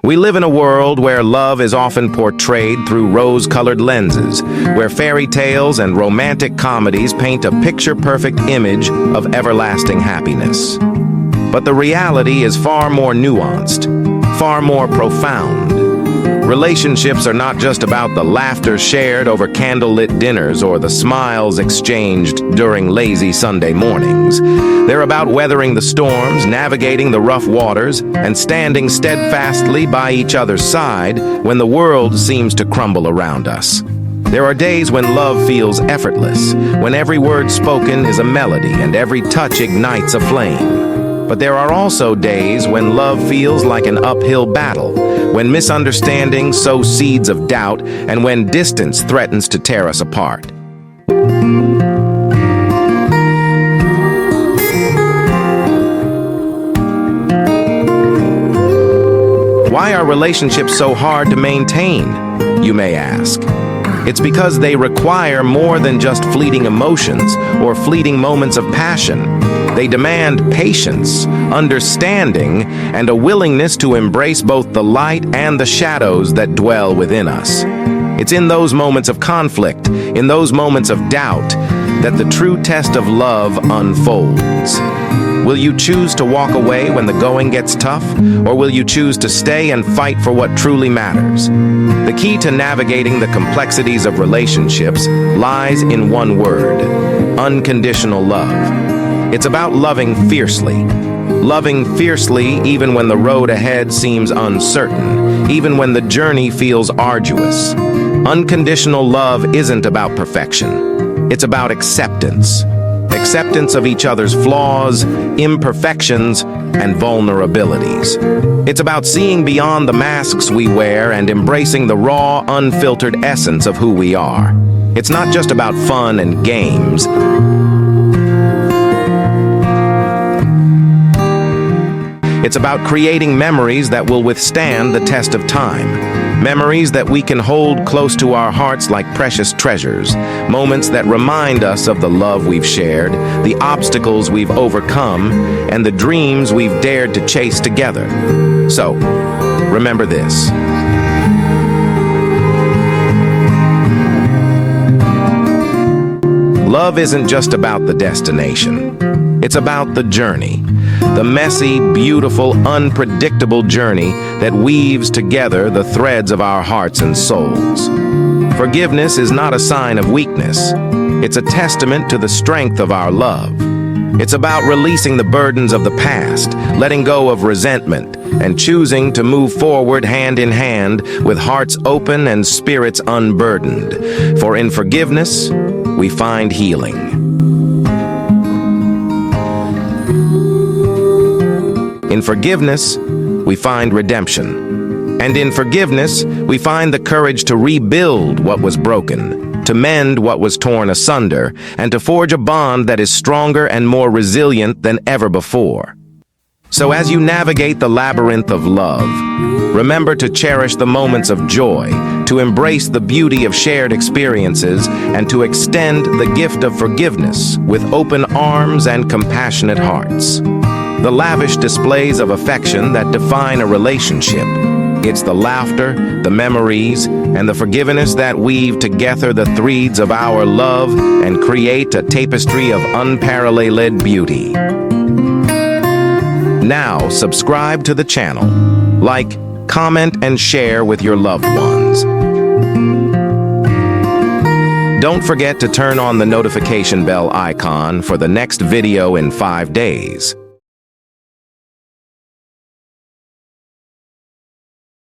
We live in a world where love is often portrayed through rose-colored lenses, where fairy tales and romantic comedies paint a picture-perfect image of everlasting happiness. But the reality is far more nuanced, far more profound. Relationships are not just about the laughter shared over candlelit dinners or the smiles exchanged during lazy Sunday mornings. They're about weathering the storms, navigating the rough waters, and standing steadfastly by each other's side when the world seems to crumble around us. There are days when love feels effortless, when every word spoken is a melody and every touch ignites a flame. But there are also days when love feels like an uphill battle, when misunderstandings sow seeds of doubt, and when distance threatens to tear us apart. Why are relationships so hard to maintain, you may ask? It's because they require more than just fleeting emotions or fleeting moments of passion. They demand patience, understanding, and a willingness to embrace both the light and the shadows that dwell within us. It's in those moments of conflict, in those moments of doubt, that the true test of love unfolds. Will you choose to walk away when the going gets tough, or will you choose to stay and fight for what truly matters? The key to navigating the complexities of relationships lies in one word: unconditional love. It's about loving fiercely even when the road ahead seems uncertain, even when the journey feels arduous. Unconditional love isn't about perfection. It's about acceptance. Acceptance of each other's flaws, imperfections, and vulnerabilities. It's about seeing beyond the masks we wear and embracing the raw, unfiltered essence of who we are. It's not just about fun and games. It's about creating memories that will withstand the test of time. Memories that we can hold close to our hearts like precious treasures. Moments that remind us of the love we've shared, the obstacles we've overcome, and the dreams we've dared to chase together. So, remember this. Love isn't just about the destination. It's about the journey. The messy, beautiful, unpredictable journey that weaves together the threads of our hearts and souls. Forgiveness is not a sign of weakness. It's a testament to the strength of our love. It's about releasing the burdens of the past, letting go of resentment, and choosing to move forward hand in hand with hearts open and spirits unburdened. For in forgiveness, we find healing. In forgiveness, we find redemption. And in forgiveness, we find the courage to rebuild what was broken, to mend what was torn asunder, and to forge a bond that is stronger and more resilient than ever before. So as you navigate the labyrinth of love, remember to cherish the moments of joy, to embrace the beauty of shared experiences, and to extend the gift of forgiveness with open arms and compassionate hearts. The lavish displays of affection that define a relationship. It's the laughter, the memories, and the forgiveness that weave together the threads of our love and create a tapestry of unparalleled beauty. Now, subscribe to the channel, like, comment, and share with your loved ones. Don't forget to turn on the notification bell icon for the next video in 5 days.